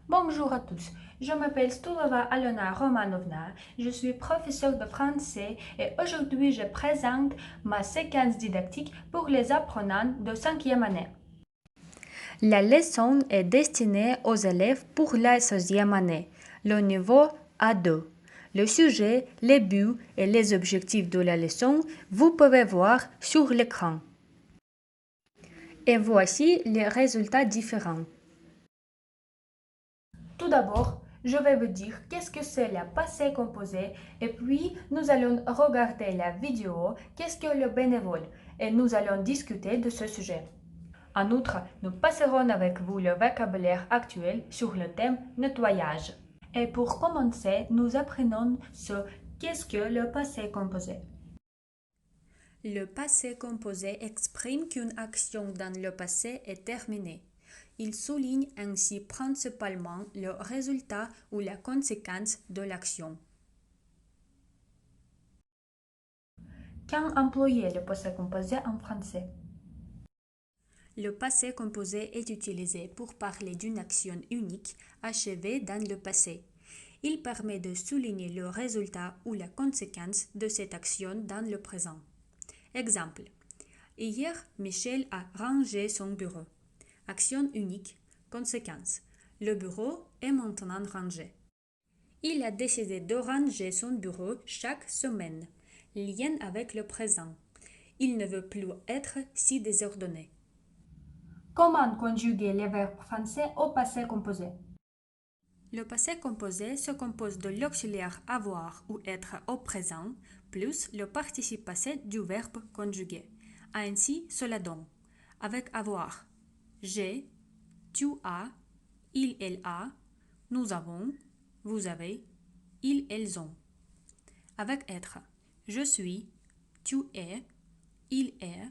Bonjour à tous, je m'appelle Stulova Alona Romanovna, je suis professeure de français et aujourd'hui je présente ma séquence didactique pour les apprenants de 5e année. La leçon est destinée aux élèves pour la 16e année, le niveau A2. Le sujet, les buts et les objectifs de la leçon, vous pouvez voir sur l'écran. Et voici les résultats différents. Tout d'abord, je vais vous dire qu'est-ce que c'est le passé composé et puis nous allons regarder la vidéo qu'est-ce que le bénévole et nous allons discuter de ce sujet. En outre, nous passerons avec vous le vocabulaire actuel sur le thème nettoyage. Et pour commencer, nous apprenons ce qu'est-ce que le passé composé. Le passé composé exprime qu'une action dans le passé est terminée. Il souligne ainsi principalement le résultat ou la conséquence de l'action. Quand employer le passé composé en français? Le passé composé est utilisé pour parler d'une action unique achevée dans le passé. Il permet de souligner le résultat ou la conséquence de cette action dans le présent. Exemple. Hier, Michel a rangé son bureau. Action unique. Conséquence. Le bureau est maintenant rangé. Il a décidé de ranger son bureau chaque semaine. Lien avec le présent. Il ne veut plus être si désordonné. Comment conjuguer les verbes français au passé composé? Le passé composé se compose de l'auxiliaire avoir ou être au présent plus le participe passé du verbe conjugué. Ainsi, cela donne avec avoir j'ai, tu as, il, elle a, nous avons, vous avez, ils, elles ont. Avec être je suis, tu es, il est,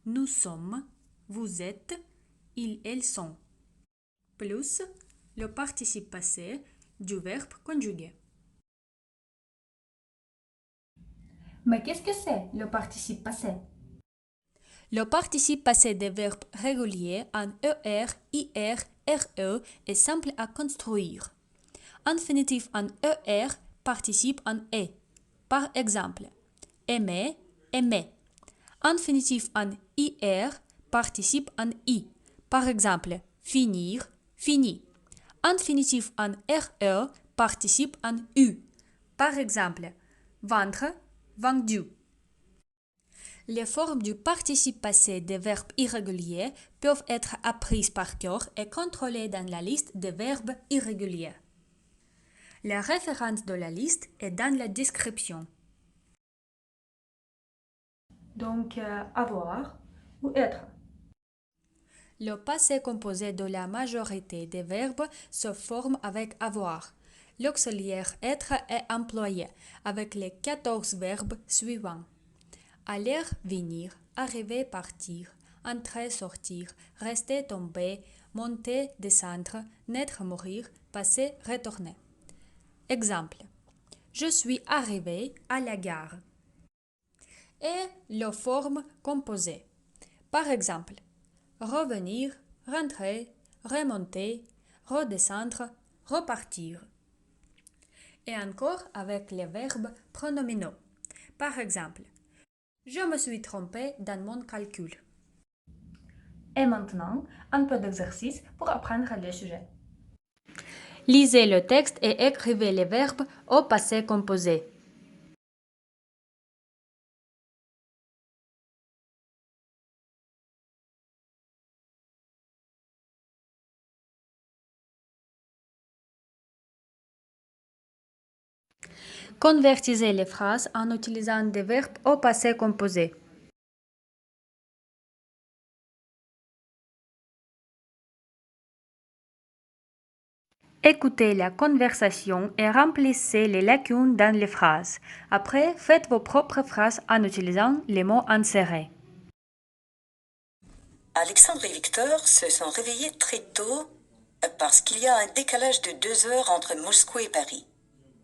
nous sommes, vous êtes, ils, elles sont. Plus le participe passé du verbe conjugué. Mais qu'est-ce que c'est le participe passé? Le participe passé des verbes réguliers en ER, IR, RE est simple à construire. Infinitif en ER participe en E. Par exemple, aimer, aimer. Infinitif en IR participe en I. Par exemple, finir, fini. Infinitif en RE participe en U. Par exemple, vendre, vendu. Les formes du participe passé des verbes irréguliers peuvent être apprises par cœur et contrôlées dans la liste des verbes irréguliers. La référence de la liste est dans la description. Donc, avoir ou être. Le passé composé de la majorité des verbes se forme avec avoir. L'auxiliaire être est employé avec les 14 verbes suivants. Aller, venir, arriver, partir, entrer, sortir, rester, tomber, monter, descendre, naître, mourir, passer, retourner. Exemple. Je suis arrivé à la gare. Et la forme composée. Par exemple, revenir, rentrer, remonter, redescendre, repartir. Et encore avec les verbes pronominaux. Par exemple, je me suis trompé dans mon calcul. Et maintenant, un peu d'exercice pour apprendre le sujet. Lisez le texte et écrivez les verbes au passé composé. Convertissez les phrases en utilisant des verbes au passé composé. Écoutez la conversation et remplissez les lacunes dans les phrases. Après, faites vos propres phrases en utilisant les mots insérés. Alexandre et Victor se sont réveillés très tôt parce qu'il y a un décalage de 2 heures entre Moscou et Paris.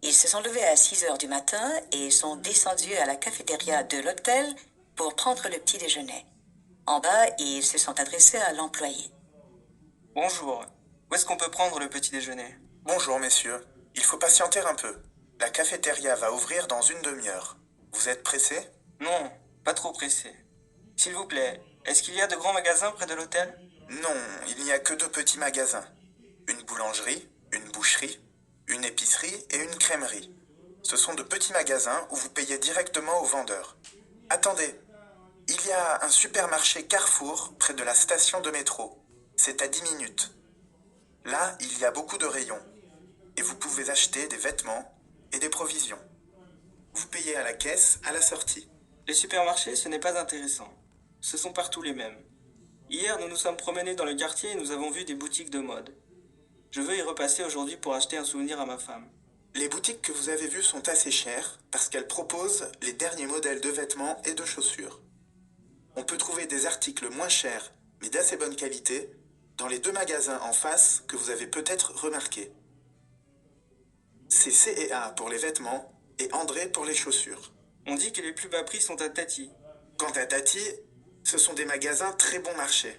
Ils se sont levés à 6 heures du matin et sont descendus à la cafétéria de l'hôtel pour prendre le petit déjeuner. En bas, ils se sont adressés à l'employé. Bonjour, Où est-ce qu'on peut prendre le petit déjeuner? Bonjour messieurs, il faut patienter un peu. La cafétéria va ouvrir dans une demi-heure. Vous êtes pressés? Non, pas trop pressé. S'il vous plaît, est-ce qu'il y a de grands magasins près de l'hôtel? Non, il n'y a que deux petits magasins. Une boulangerie, une boucherie, une épicerie et une crèmerie. Ce sont de petits magasins où vous payez directement au vendeur. Attendez, il y a un supermarché Carrefour près de la station de métro. C'est à 10 minutes. Là, il y a beaucoup de rayons. Et vous pouvez acheter des vêtements et des provisions. Vous payez à la caisse à la sortie. Les supermarchés, ce n'est pas intéressant. Ce sont partout les mêmes. Hier, nous nous sommes promenés dans le quartier et nous avons vu des boutiques de mode. Je veux y repasser aujourd'hui pour acheter un souvenir à ma femme. Les boutiques que vous avez vues sont assez chères parce qu'elles proposent les derniers modèles de vêtements et de chaussures. On peut trouver des articles moins chers mais d'assez bonne qualité dans les deux magasins en face que vous avez peut-être remarqués. C'est C&A pour les vêtements et André pour les chaussures. On dit que les plus bas prix sont à Tati. Quant à Tati, ce sont des magasins très bon marché.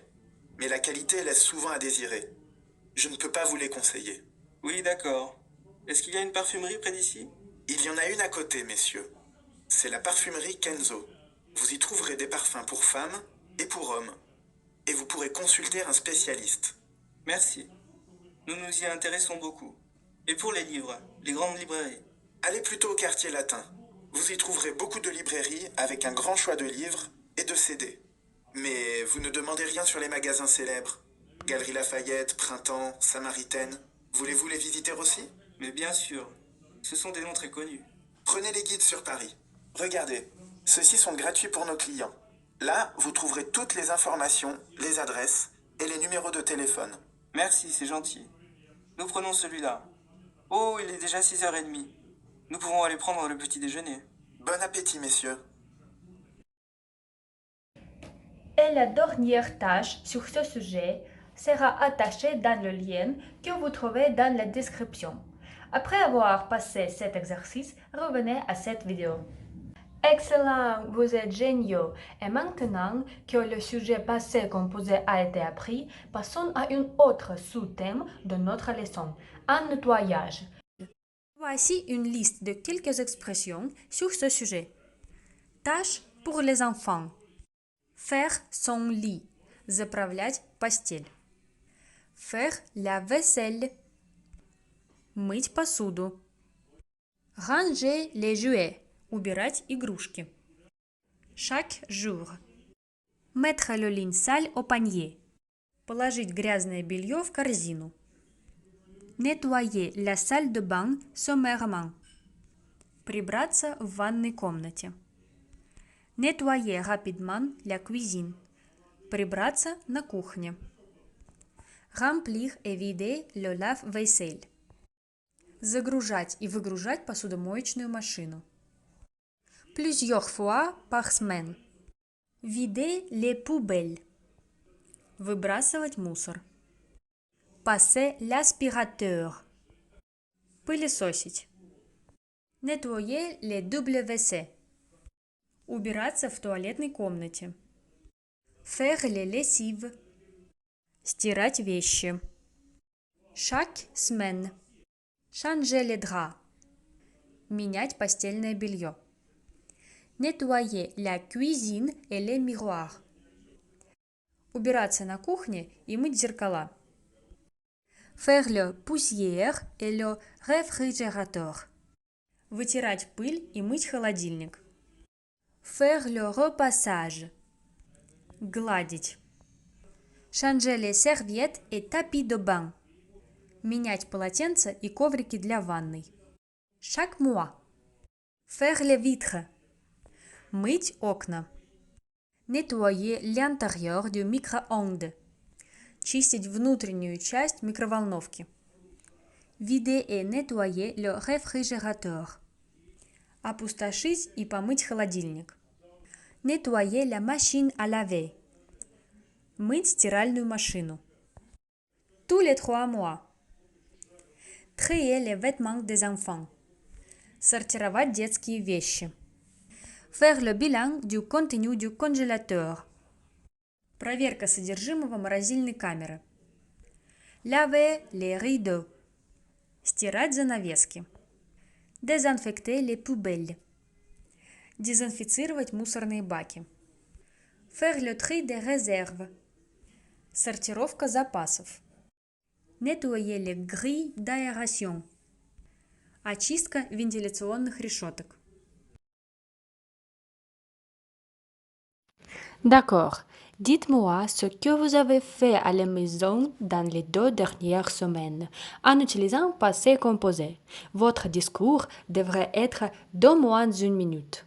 Mais la qualité laisse souvent à désirer. Je ne peux pas vous les conseiller. Oui, d'accord. Est-ce qu'il y a une parfumerie près d'ici? Il y en a une à côté, messieurs. C'est la parfumerie Kenzo. Vous y trouverez des parfums pour femmes et pour hommes. Et vous pourrez consulter un spécialiste. Merci. Nous nous y intéressons beaucoup. Et pour les livres, les grandes librairies? Allez plutôt au quartier latin. Vous y trouverez beaucoup de librairies avec un grand choix de livres et de CD. Mais vous ne demandez rien sur les magasins célèbres. Galerie Lafayette, Printemps, Samaritaine. Voulez-vous les visiter aussi? Mais bien sûr, ce sont des noms très connus. Prenez les guides sur Paris. Regardez, ceux-ci sont gratuits pour nos clients. Là, vous trouverez toutes les informations, les adresses et les numéros de téléphone. Merci, c'est gentil. Nous prenons celui-là. Oh, il est déjà 6h30. Nous pouvons aller prendre le petit déjeuner. Bon appétit, messieurs. Et la dernière tâche sur ce sujet sera attachée dans le lien que vous trouvez dans la description. Après avoir passé cet exercice, revenez à cette vidéo. Excellent, vous êtes géniaux. Et maintenant que le sujet passé composé a été appris, passons à un autre sous-thème de notre leçon, un nettoyage. Voici une liste de quelques expressions sur ce sujet. Tâche pour les enfants. Faire son lit. Заправлять постель. Faire la vaisselle. Мыть посуду. Ranger les jouets. Убирать игрушки. Chaque jour. Mettre le linge sale au panier. Положить грязное белье в корзину. Nettoyer la salle de bain sommairement. Прибраться в ванной комнате. Nettoyer rapidement la cuisine. Прибраться на кухне. Remplir et vider le lave-vaisselle. Загружать и выгружать посудомоечную машину. Plusieurs fois par semaine. Vider les poubelles. Выбрасывать мусор. Passer l'aspirateur. Пылесосить. Nettoyer les WC. Убираться в туалетной комнате. Faire les lessives. Стирать вещи. Chaque semaine. Changer les draps. Менять постельное белье. Nettoyer la cuisine et les miroirs. Убираться на кухне и мыть зеркала. Faire le poussière et le réfrigérateur. Вытирать пыль и мыть холодильник. Faire le repassage. Гладить. Changer les serviettes et tapis de bain. Менять полотенца и коврики для ванной. Chaque mois. Faire les vitres. Мыть окна. Nettoyer l'intérieur du micro-ondes. Чистить внутреннюю часть микроволновки. Vider et nettoyer le réfrigérateur. Опустошить и помыть холодильник. Nettoyer la machine à laver. Мыть стиральную машину. Tous les 3 mois. Trier les vêtements des enfants. Сортировать детские вещи. Faire le bilan du contenu du congélateur. Проверка содержимого морозильной камеры. Laver les rideaux. Стирать занавески. Дезинфекter les poubelles. Дезинфицировать мусорные баки. Faire le tri des réserves. Сортировка запасов. Nettoyer les grilles d'aération. Очистка вентиляционных решеток. D'accord. Dites-moi ce que vous avez fait à la maison dans les 2 dernières semaines en utilisant passé composé. Votre discours devrait être d'au moins 1 minute.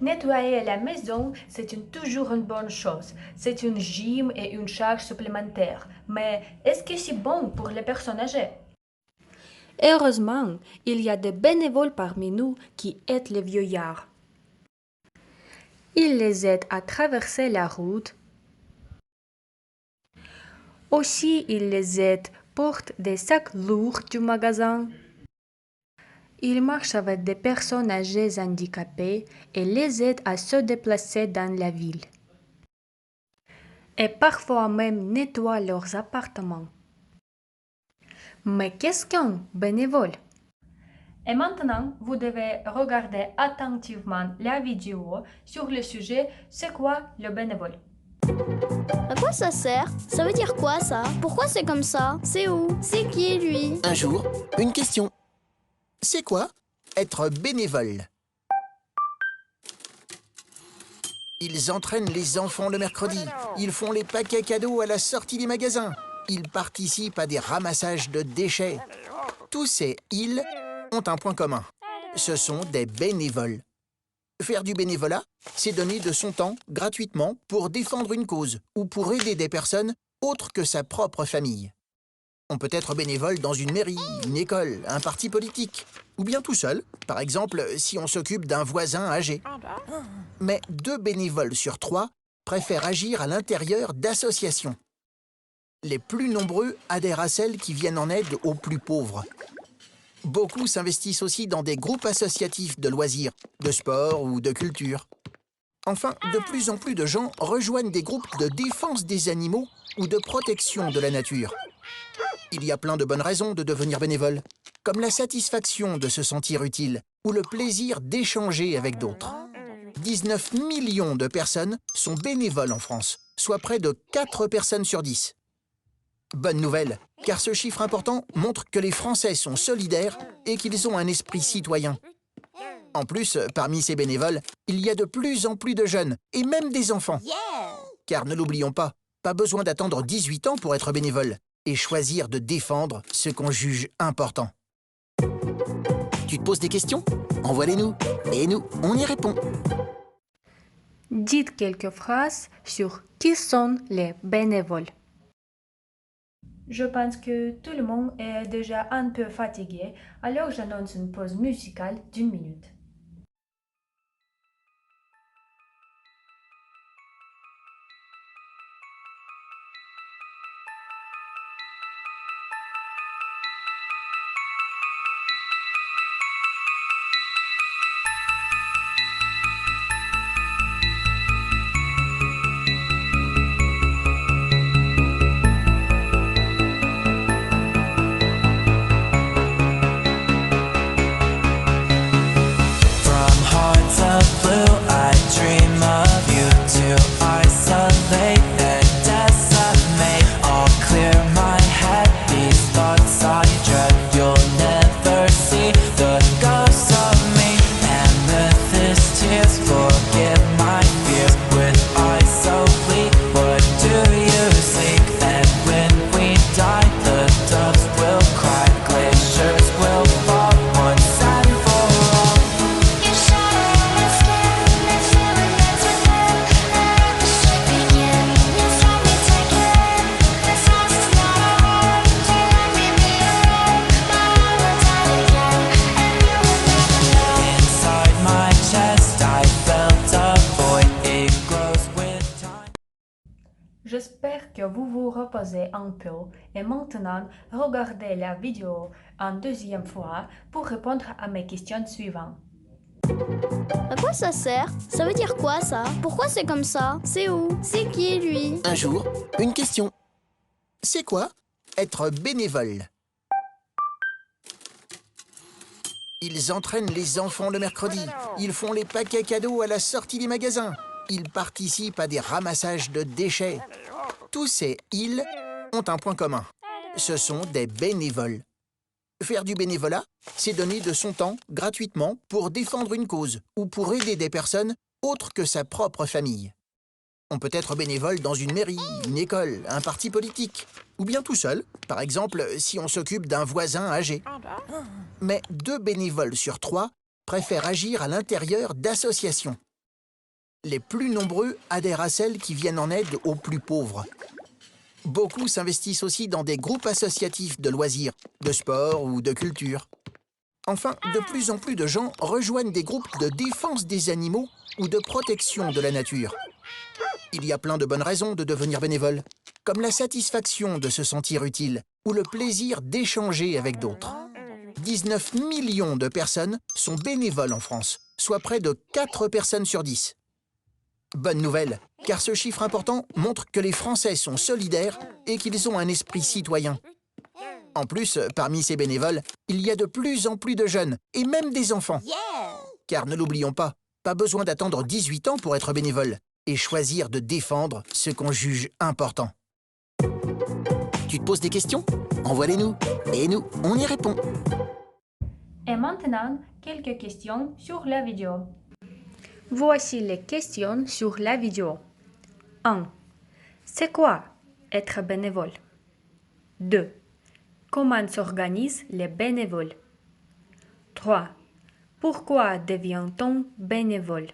Nettoyer la maison, c'est toujours une bonne chose. C'est une gym et une charge supplémentaire. Mais est-ce que c'est bon pour les personnes âgées? Heureusement, il y a des bénévoles parmi nous qui aident les vieillards. Ils les aident à traverser la route. Aussi, ils les aident, portent des sacs lourds du magasin. Ils marchent avec des personnes âgées handicapées et les aident à se déplacer dans la ville. Et parfois même nettoient leurs appartements. Mais qu'est-ce qu'un bénévole? Et maintenant, vous devez regarder attentivement la vidéo sur le sujet « C'est quoi le bénévole ?» À quoi ça sert? Ça veut dire quoi ça? Pourquoi c'est comme ça? C'est où? C'est qui lui? Un jour, une question. C'est quoi être bénévole? Ils entraînent les enfants le mercredi. Ils font les paquets cadeaux à la sortie des magasins. Ils participent à des ramassages de déchets. Tous ces « ils » ont un point commun. Ce sont des bénévoles. Faire du bénévolat, c'est donner de son temps gratuitement pour défendre une cause ou pour aider des personnes autres que sa propre famille. On peut être bénévole dans une mairie, une école, un parti politique, ou bien tout seul, par exemple si on s'occupe d'un voisin âgé. Mais 2 bénévoles sur 3 préfèrent agir à l'intérieur d'associations. Les plus nombreux adhèrent à celles qui viennent en aide aux plus pauvres. Beaucoup s'investissent aussi dans des groupes associatifs de loisirs, de sport ou de culture. Enfin, de plus en plus de gens rejoignent des groupes de défense des animaux ou de protection de la nature. Il y a plein de bonnes raisons de devenir bénévole, comme la satisfaction de se sentir utile ou le plaisir d'échanger avec d'autres. 19 millions de personnes sont bénévoles en France, soit près de 4 personnes sur 10. Bonne nouvelle, car ce chiffre important montre que les Français sont solidaires et qu'ils ont un esprit citoyen. En plus, parmi ces bénévoles, il y a de plus en plus de jeunes, et même des enfants. Car ne l'oublions pas, pas besoin d'attendre 18 ans pour être bénévole et choisir de défendre ce qu'on juge important. Tu te poses des questions? Envoie-les-nous, et nous, on y répond. Dites quelques phrases sur qui sont les bénévoles. Je pense que tout le monde est déjà un peu fatigué, alors j'annonce une pause musicale d'1 minute. J'espère que vous vous reposez un peu et maintenant regardez la vidéo une deuxième fois pour répondre à mes questions suivantes. À quoi ça sert? Ça veut dire quoi ça? Pourquoi c'est comme ça? C'est où? C'est qui lui? Un jour, une question. C'est quoi être bénévole. Ils entraînent les enfants le mercredi. Ils font les paquets cadeaux à la sortie des magasins. Ils participent à des ramassages de déchets. Tous ces « ils » ont un point commun. Ce sont des bénévoles. Faire du bénévolat, c'est donner de son temps gratuitement pour défendre une cause ou pour aider des personnes autres que sa propre famille. On peut être bénévole dans une mairie, une école, un parti politique, ou bien tout seul, par exemple si on s'occupe d'un voisin âgé. Mais 2 bénévoles sur 3 préfèrent agir à l'intérieur d'associations. Les plus nombreux adhèrent à celles qui viennent en aide aux plus pauvres. Beaucoup s'investissent aussi dans des groupes associatifs de loisirs, de sport ou de culture. Enfin, de plus en plus de gens rejoignent des groupes de défense des animaux ou de protection de la nature. Il y a plein de bonnes raisons de devenir bénévole, comme la satisfaction de se sentir utile ou le plaisir d'échanger avec d'autres. 19 millions de personnes sont bénévoles en France, soit près de 4 personnes sur 10. Bonne nouvelle, car ce chiffre important montre que les Français sont solidaires et qu'ils ont un esprit citoyen. En plus, parmi ces bénévoles, il y a de plus en plus de jeunes, et même des enfants. Car ne l'oublions pas besoin d'attendre 18 ans pour être bénévole et choisir de défendre ce qu'on juge important. Tu te poses des questions? Envoie-les-nous, et nous, on y répond. Et maintenant, quelques questions sur la vidéo. Voici les questions sur la vidéo. 1. C'est quoi être bénévole? 2. Comment s'organisent les bénévoles? 3. Pourquoi devient-on bénévole?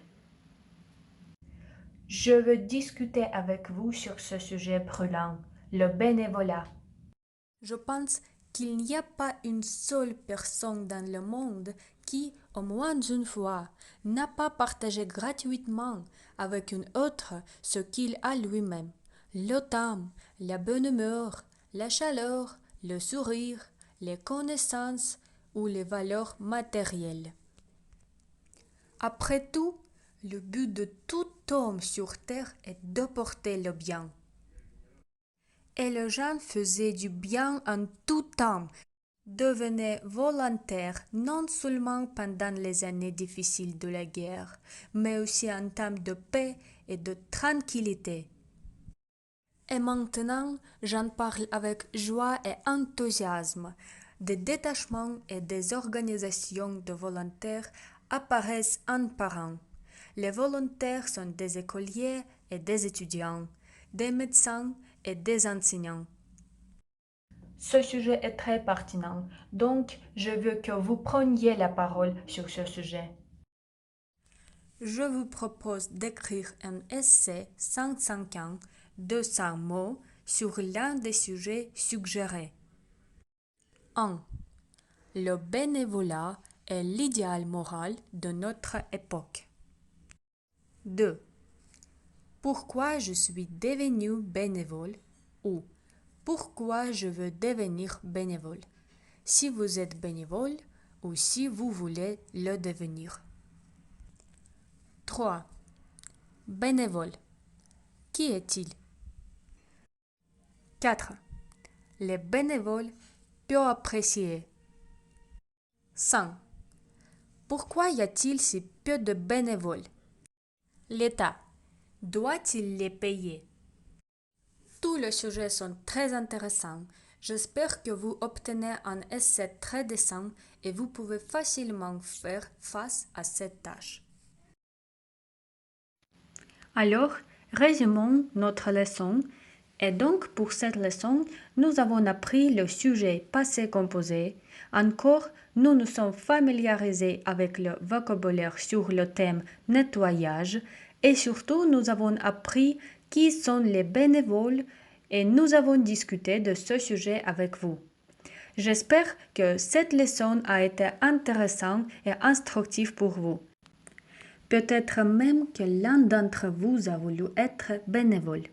Je veux discuter avec vous sur ce sujet brûlant, le bénévolat. Je pense qu'il n'y a pas une seule personne dans le monde qui, au moins une fois, n'a pas partagé gratuitement avec une autre ce qu'il a lui-même. Le temps, la bonne humeur, la chaleur, le sourire, les connaissances ou les valeurs matérielles. Après tout, le but de tout homme sur terre est d'apporter le bien. Et les gens faisaient du bien en tout temps, devenaient volontaires non seulement pendant les années difficiles de la guerre, mais aussi en temps de paix et de tranquillité. Et maintenant, j'en parle avec joie et enthousiasme. Des détachements et des organisations de volontaires apparaissent un par un. Les volontaires sont des écoliers et des étudiants, des médecins et des enseignants. Ce sujet est très pertinent, donc je veux que vous preniez la parole sur ce sujet. Je vous propose d'écrire un essai 150-200 mots sur l'un des sujets suggérés. 1. Le bénévolat est l'idéal moral de notre époque. 2. Pourquoi je suis devenu bénévole ou pourquoi je veux devenir bénévole, si vous êtes bénévole ou si vous voulez le devenir. 3. Bénévole. Qui est-il? 4. Les bénévoles peuvent apprécier. 5. Pourquoi y a-t-il si peu de bénévoles? L'État doit-il les payer? Tous les sujets sont très intéressants. J'espère que vous obtenez un essai très décent et vous pouvez facilement faire face à cette tâche. Alors, résumons notre leçon. Et donc, pour cette leçon, nous avons appris le sujet passé composé. Encore, nous nous sommes familiarisés avec le vocabulaire sur le thème nettoyage. Et surtout, nous avons appris qui sont les bénévoles et nous avons discuté de ce sujet avec vous. J'espère que cette leçon a été intéressante et instructive pour vous. Peut-être même que l'un d'entre vous a voulu être bénévole.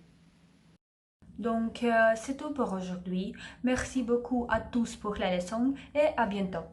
Donc, c'est tout pour aujourd'hui. Merci beaucoup à tous pour la leçon et à bientôt.